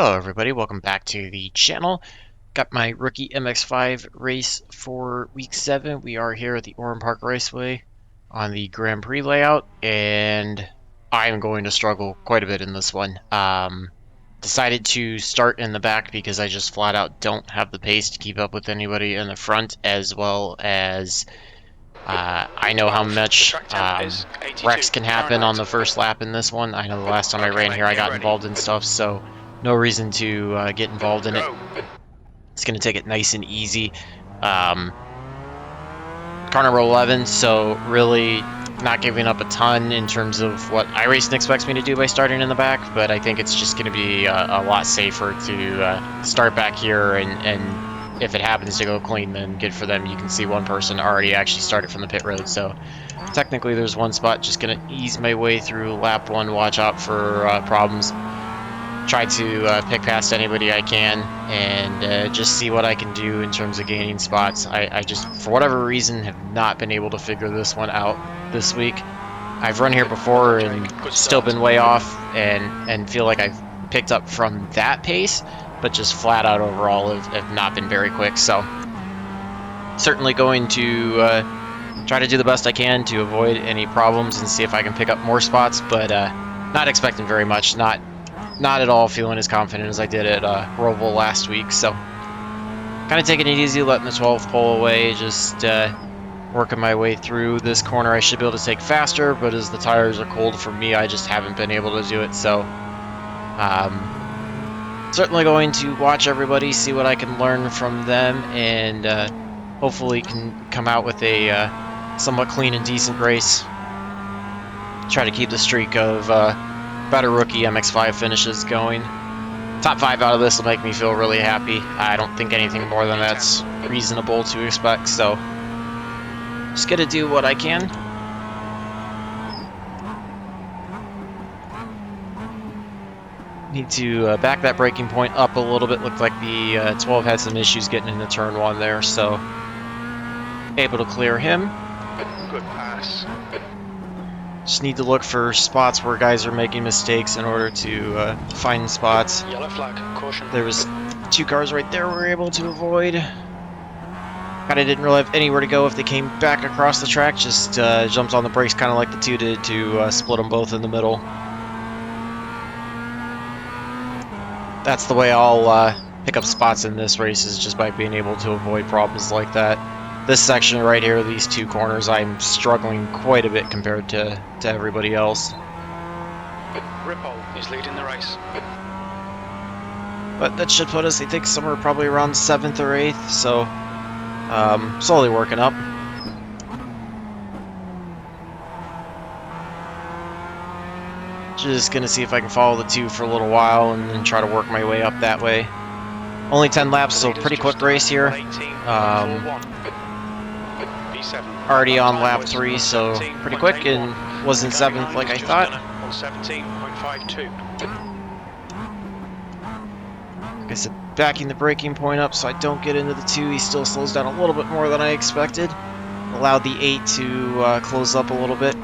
Hello everybody, welcome back to the channel. Got my rookie MX-5 race for week 7. We are here at the Oran Park Raceway on the Grand Prix layout, and I'm going to struggle quite a bit in this one. Decided to start in the back because I just flat out don't have the pace to keep up with anybody in the front, as well as I know how much wrecks can happen on the first lap in this one. I know the last time I ran here I got involved in stuff, so no reason to get involved in it. It's going to take it nice and easy. Car number 11, so really not giving up a ton in terms of what iRacing expects me to do by starting in the back, but I think it's just going to be a lot safer to start back here, and if it happens to go clean, then good for them. You can see one person already actually started from the pit road, so technically there's one spot. Just going to ease my way through lap 1, watch out for problems. Try to pick past anybody I can, and just see what I can do in terms of gaining spots. I just, for whatever reason, have not been able to figure this one out this week. I've run here before and still been way off, and feel like I've picked up from that pace, but just flat out overall have not been very quick. So certainly going to try to do the best I can to avoid any problems and see if I can pick up more spots, but not expecting very much. Not at all feeling as confident as I did at Roval last week, so kind of taking it easy, letting the 12 pull away, just working my way through this corner. I should be able to take faster, but as the tires are cold for me, I just haven't been able to do it, so certainly going to watch everybody, see what I can learn from them, and hopefully can come out with a somewhat clean and decent race. Try to keep the streak of better rookie MX-5 finishes going. Top 5 out of this will make me feel really happy. I don't think anything more than that's reasonable to expect, so just gonna do what I can. Need to back that braking point up a little bit. Looked like the 12 had some issues getting into turn 1 there, so able to clear him. Good pass. Just need to look for spots where guys are making mistakes in order to find spots. Yellow flag, caution. There was 2 cars right there we were able to avoid. Kinda didn't really have anywhere to go if they came back across the track. Just jumped on the brakes kind of like the 2 did to split them both in the middle. That's the way I'll pick up spots in this race, is just by being able to avoid problems like that. This section right here, these 2 corners, I'm struggling quite a bit compared to everybody else. Ripple is leading the race. But that should put us, I think, somewhere probably around 7th or 8th, so slowly working up. Just gonna see if I can follow the 2 for a little while and then try to work my way up that way. Only 10 laps, so pretty quick race here. Already on lap 3, so pretty quick, and wasn't 7th like I thought. On 17.52. Like I said, backing the braking point up so I don't get into the 2. He still slows down a little bit more than I expected. Allowed the 8 to close up a little bit.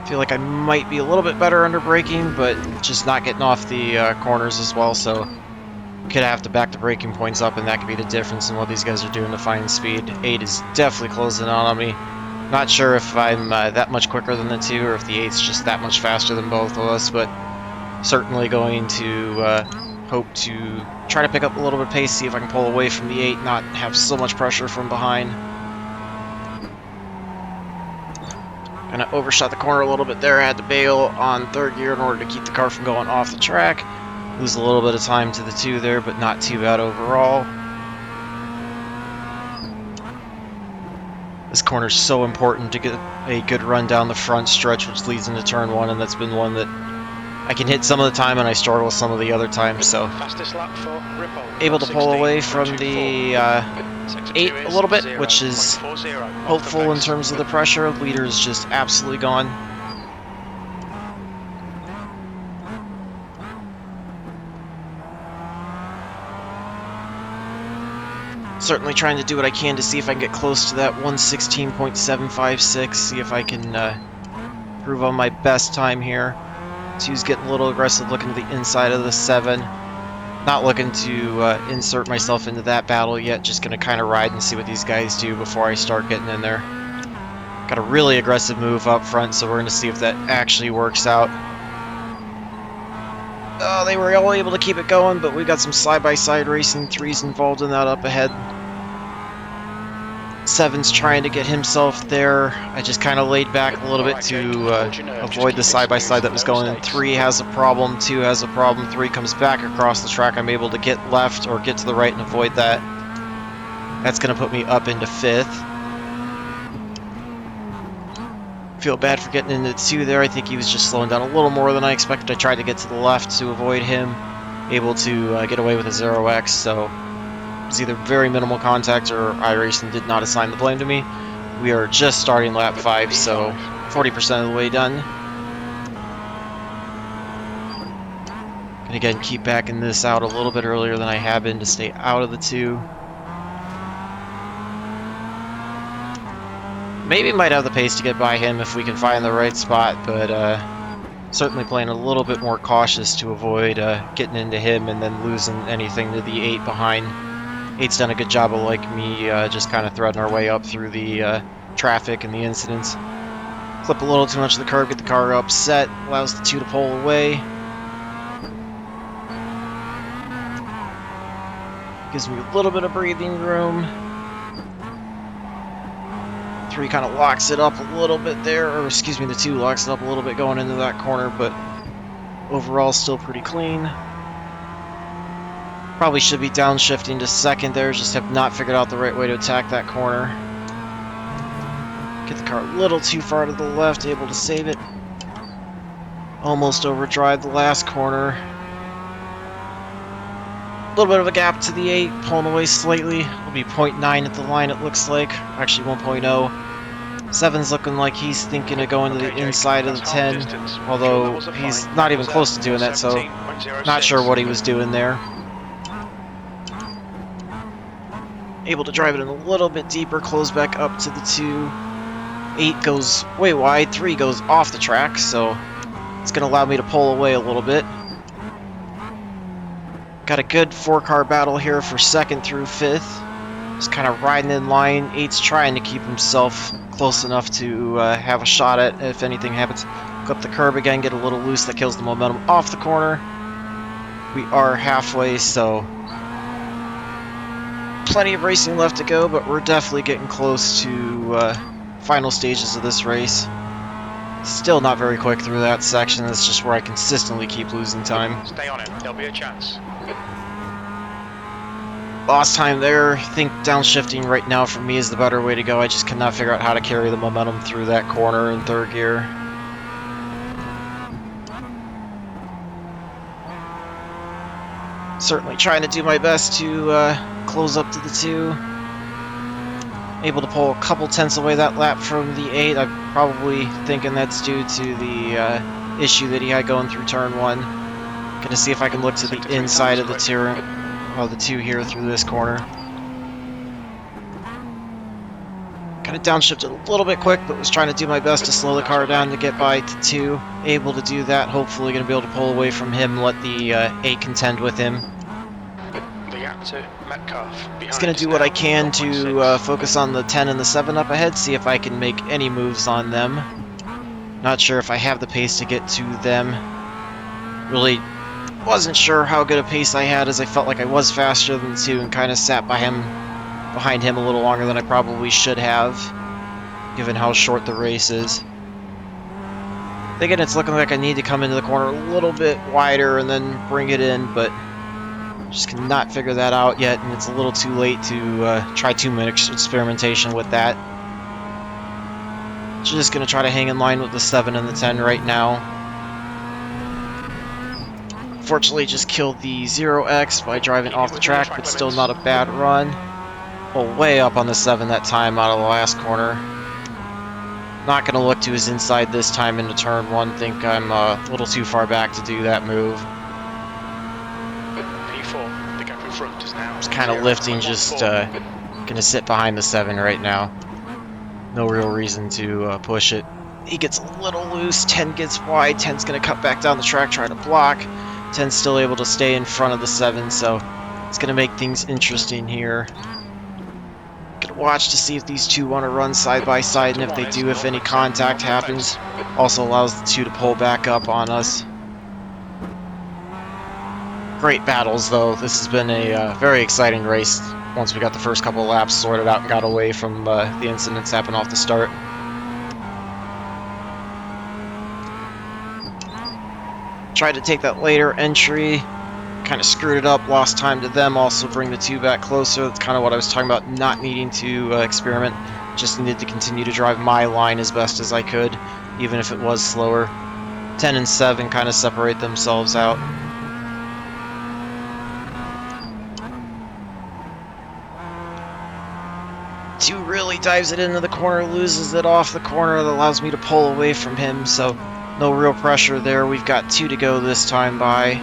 Feel like I might be a little bit better under braking, but just not getting off the corners as well, so could have to back the braking points up, and that could be the difference in what these guys are doing to find speed. 8 is definitely closing on me. Not sure if I'm that much quicker than the 2, or if the 8's just that much faster than both of us, but certainly going to hope to try to pick up a little bit of pace, see if I can pull away from the 8, not have so much pressure from behind. Kind of overshot the corner a little bit there. I had to bail on 3rd gear in order to keep the car from going off the track. Lose a little bit of time to the 2 there, but not too bad overall. This corner is so important to get a good run down the front stretch, which leads into turn 1, and that's been one that I can hit some of the time and I struggle some of the other times, so able to pull away from the 8 a little bit, which is hopeful in terms of the pressure. Leader is just absolutely gone. Certainly trying to do what I can to see if I can get close to that 116.756, see if I can improve on my best time here. 2's getting a little aggressive, looking to the inside of the 7. Not looking to insert myself into that battle yet, just going to kind of ride and see what these guys do before I start getting in there. Got a really aggressive move up front, so we're going to see if that actually works out. Oh, they were all able to keep it going, but we got some side-by-side racing. 3's involved in that up ahead. 7's trying to get himself there. I just kind of laid back a little bit to avoid the side-by-side that was going in. 3 has a problem, 2 has a problem, 3 comes back across the track. I'm able to get left or get to the right and avoid that. That's going to put me up into 5th. Feel bad for getting into 2 there. I think he was just slowing down a little more than I expected. I tried to get to the left to avoid him. Able to get away with a 0x, so it was either very minimal contact or iRacing did not assign the blame to me. We are just starting lap 5, so 40% of the way done. And again, keep backing this out a little bit earlier than I have been to stay out of the 2. Maybe might have the pace to get by him if we can find the right spot, but certainly playing a little bit more cautious to avoid getting into him and then losing anything to the 8 behind. 8's done a good job of, like me, just kind of threading our way up through the traffic and the incidents. Clip a little too much of the curb, get the car upset, allows the 2 to pull away. Gives me a little bit of breathing room. 3 kind of locks it up a little bit there, or excuse me, the 2 locks it up a little bit going into that corner, but overall still pretty clean. Probably should be downshifting to 2nd there, just have not figured out the right way to attack that corner. Get the car a little too far to the left, able to save it. Almost overdrive the last corner. A little bit of a gap to the 8, pulling away slightly. It'll be 0.9 at the line, it looks like. Actually 1.0. 7's looking like he's thinking of going to the inside of the 10, although he's not even close to doing that, so not sure what he was doing there. Able to drive it in a little bit deeper, close back up to the 2. 8 goes way wide, 3 goes off the track, so it's going to allow me to pull away a little bit. Got a good 4-car battle here for 2nd through 5th. Just kind of riding in line. 8's trying to keep himself close enough to have a shot at if anything happens. Clip the curb again, get a little loose, that kills the momentum off the corner. We are halfway, so plenty of racing left to go, but we're definitely getting close to final stages of this race. Still not very quick through that section. That's just where I consistently keep losing time. Stay on it, there'll be a chance. Lost time there. I think downshifting right now for me is the better way to go. I just cannot figure out how to carry the momentum through that corner in 3rd gear. Certainly trying to do my best to close up to the 2. Able to pull a couple tenths away that lap from the 8. I'm probably thinking that's due to the issue that he had going through turn 1. Gonna see if I can look to the inside of the 2 here through this corner. Kind of downshifted a little bit quick, but was trying to do my best to slow the car down to get by to 2. Able to do that. Hopefully going to be able to pull away from him, let the 8 contend with him. Just going to do what I can to focus on the 10 and the 7 up ahead, see if I can make any moves on them. Not sure if I have the pace to get to them. Really wasn't sure how good a pace I had, as I felt like I was faster than 2 and kind of sat behind him a little longer than I probably should have, given how short the race is. Again, it's looking like I need to come into the corner a little bit wider and then bring it in, but just cannot figure that out yet, and it's a little too late to try too much experimentation with that. Just going to try to hang in line with the 7 and the 10 right now. Fortunately, just killed the 0x by driving off the track, but still not a bad run. Pull way up on the 7 that time out of the last corner. Not going to look to his inside this time into turn 1. Think I'm a little too far back to do that move. P4, the gap in front is now. Just kind of lifting, just going to sit behind the 7 right now. No real reason to push it. he gets a little loose. 10 gets wide. 10's going to cut back down the track, try to block. 10's still able to stay in front of the 7, so it's going to make things interesting here. Gonna watch to see if these two want to run side by side, and if they do, if any contact happens. Also allows the two to pull back up on us. Great battles, though. This has been a very exciting race once we got the first couple of laps sorted out and got away from the incidents happened off the start. Tried to take that later entry, kind of screwed it up, lost time to them, also bring the two back closer. That's kind of what I was talking about, not needing to experiment. Just needed to continue to drive my line as best as I could, even if it was slower. 10 and 7 kind of separate themselves out. Two really dives it into the corner, loses it off the corner. That allows me to pull away from him, so no real pressure there. We've got 2 to go this time by.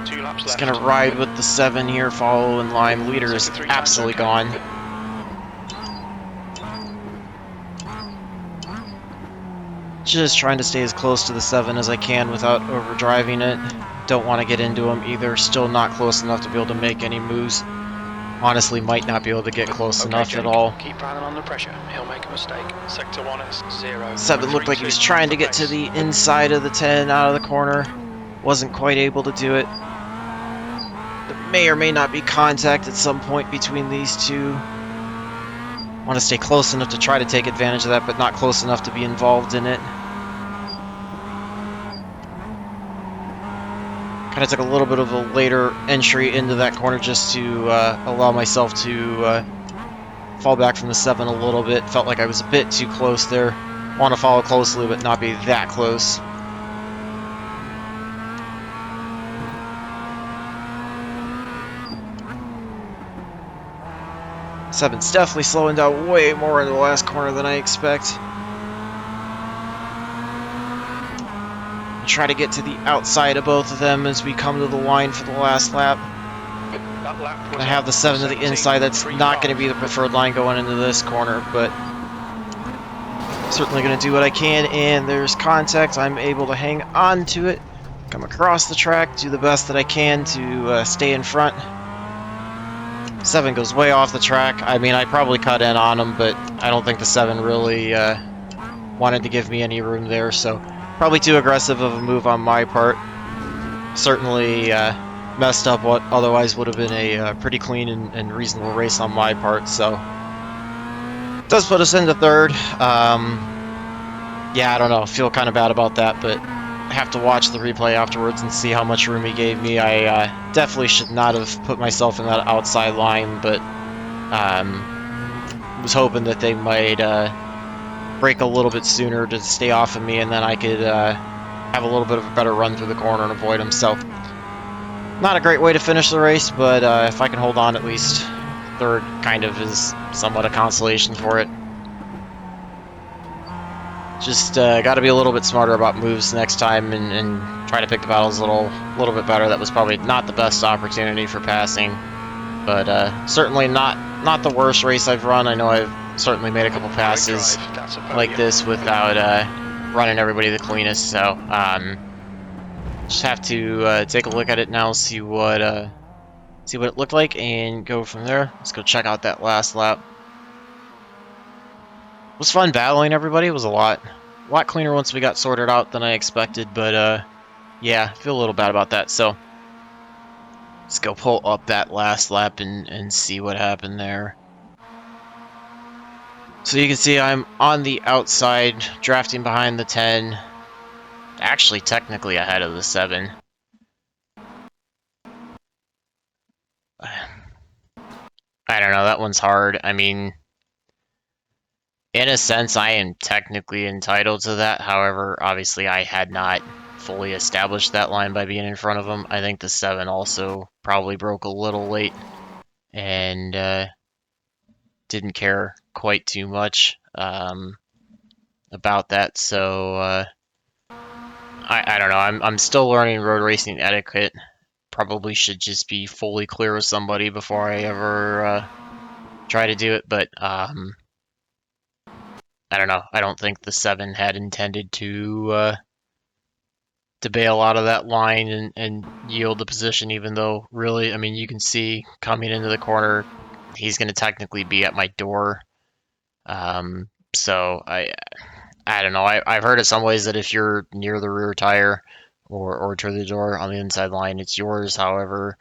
2 laps Just left. gonna ride with the 7 here, follow in line. Leader is absolutely gone. Just trying to stay as close to the 7 as I can without overdriving it. Don't want to get into him either. Still not close enough to be able to make any moves. Honestly, might not be able to get close enough Jake, at all. Keep riding on the pressure. He'll make a mistake. Sector 1 is 0. 7 looked like he was trying to get to the inside of the 10 out of the corner. Wasn't quite able to do it. There may or may not be contact at some point between these two. Want to stay close enough to try to take advantage of that, but not close enough to be involved in it. Kind of took a little bit of a later entry into that corner just to allow myself to fall back from the 7 a little bit. Felt like I was a bit too close there. Want to follow closely, but not be that close. Seven's definitely slowing down way more in the last corner than I expect. Try to get to the outside of both of them as we come to the line for the last lap. I have the 7 to the inside. That's not going to be the preferred line going into this corner, but certainly going to do what I can, and there's contact. I'm able to hang on to it, come across the track, do the best that I can to stay in front. 7 goes way off the track. I mean, I probably cut in on him, but I don't think the 7 really wanted to give me any room there, so probably too aggressive of a move on my part. Certainly messed up what otherwise would have been a pretty clean and reasonable race on my part, so does put us into 3rd. Yeah, I don't know, feel kind of bad about that, but I have to watch the replay afterwards and see how much room he gave me. I definitely should not have put myself in that outside line, but was hoping that they might break a little bit sooner to stay off of me, and then I could have a little bit of a better run through the corner and avoid them. So, not a great way to finish the race, but if I can hold on at least 3rd, kind of is somewhat a consolation for it. Just got to be a little bit smarter about moves next time and try to pick the battles a little bit better. That was probably not the best opportunity for passing, but certainly not the worst race I've run. I know I've certainly made a couple passes like this without running everybody the cleanest, so just have to take a look at it now, see what it looked like, and go from there. Let's go check out that last lap. It was fun battling everybody. It was a lot cleaner once we got sorted out than I expected, but yeah, I feel a little bad about that. So let's go pull up that last lap and see what happened there. So you can see I'm on the outside, drafting behind the 10. Actually, technically ahead of the 7. I don't know, that one's hard. I mean, in a sense, I am technically entitled to that. However, obviously, I had not fully established that line by being in front of him. I think the 7 also probably broke a little late and didn't care quite too much about that. So I don't know. I'm still learning road racing etiquette. Probably should just be fully clear with somebody before I ever try to do it. But I don't know. I don't think the 7 had intended to bail out of that line and yield the position, even though really, I mean, you can see coming into the corner, he's going to technically be at my door. So I don't know. I've heard it some ways that if you're near the rear tire or to the door on the inside line, it's yours. However,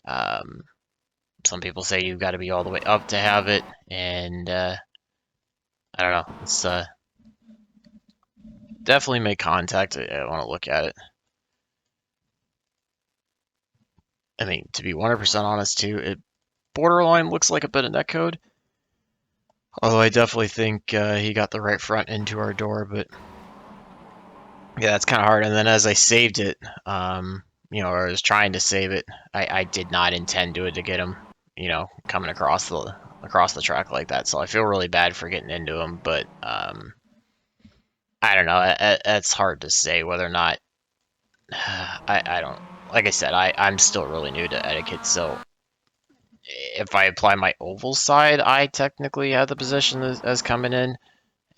um, some people say you've got to be all the way up to have it, and I don't know. It's definitely make contact. I want to look at it. I mean, to be 100% honest, too, it borderline looks like a bit of netcode. Although I definitely think he got the right front into our door, but yeah, that's kind of hard. And then as I saved it, or I was trying to save it, I did not intend to get him, coming across the track like that. So I feel really bad for getting into him, but I don't know. It's hard to say whether or not I don't. Like I said, I'm still really new to etiquette, so if I apply my oval side, I technically had the position as coming in,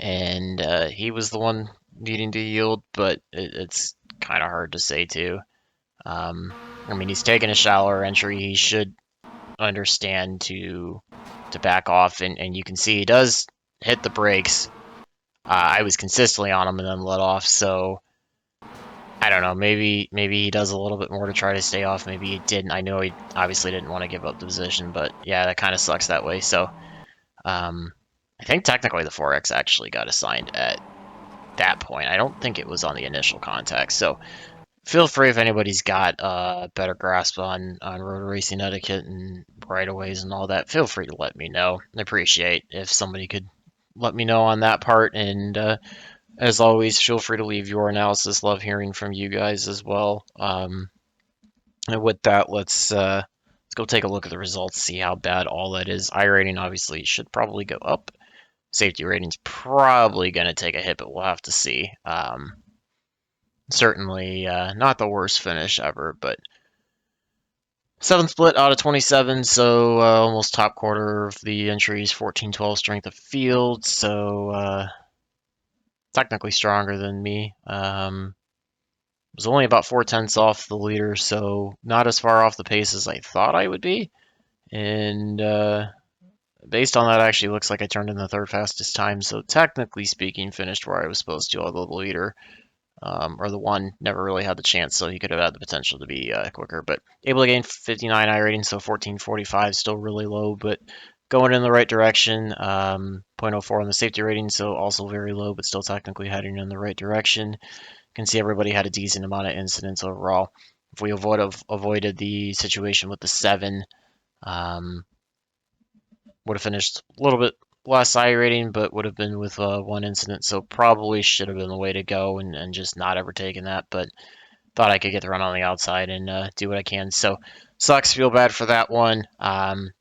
and he was the one needing to yield, but it's kind of hard to say too. I mean, he's taking a shallower entry. He should understand to back off, and you can see he does hit the brakes. I was consistently on him and then let off, so I don't know. Maybe he does a little bit more to try to stay off. Maybe he didn't. I know he obviously didn't want to give up the position, but yeah, that kind of sucks that way. So I think technically the 4X actually got assigned at that point. I don't think it was on the initial contact. So feel free if anybody's got a better grasp on road racing etiquette and right of ways and all that. Feel free to let me know. I appreciate if somebody could let me know on that part. And as always, feel free to leave your analysis. Love hearing from you guys as well. And with that, let's go take a look at the results, see how bad all that is. I rating obviously should probably go up. Safety rating's probably going to take a hit, but we'll have to see. Certainly not the worst finish ever, but 7th split out of 27, so almost top quarter of the entries, 14-12 strength of field, so technically stronger than me. Was only about 4/10 off the leader, so not as far off the pace as I thought I would be. And based on that, actually looks like I turned in the 3rd fastest time, so technically speaking, finished where I was supposed to, although the leader, or the one, never really had the chance, so he could have had the potential to be quicker. But able to gain 59 I rating, so 1445, still really low, but going in the right direction. 0.04 on the safety rating, so also very low, but still technically heading in the right direction. You can see everybody had a decent amount of incidents overall. If we avoided the situation with the 7, would have finished a little bit less I rating, but would have been with 1 incident, so probably should have been the way to go and just not ever taken that, but thought I could get the run on the outside and do what I can. So sucks, feel bad for that one.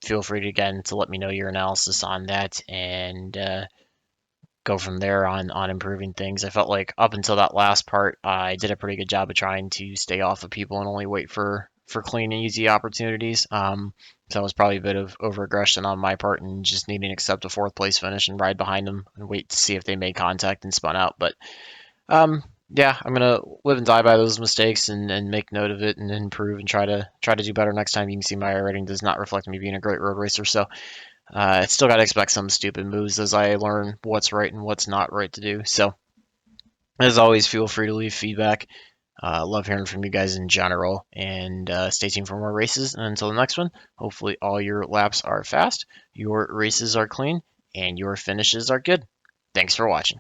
Feel free to, again, to let me know your analysis on that, and go from there on improving things. I felt like up until that last part, I did a pretty good job of trying to stay off of people and only wait for clean and easy opportunities. So it was probably a bit of over-aggression on my part and just needing to accept a 4th place finish and ride behind them and wait to see if they made contact and spun out. But yeah, I'm gonna live and die by those mistakes and make note of it and improve and try to do better next time. You can see my rating does not reflect me being a great road racer, so I still got to expect some stupid moves as I learn what's right and what's not right to do. So, as always, feel free to leave feedback. Love hearing from you guys in general, and stay tuned for more races. And until the next one, hopefully all your laps are fast, your races are clean, and your finishes are good. Thanks for watching.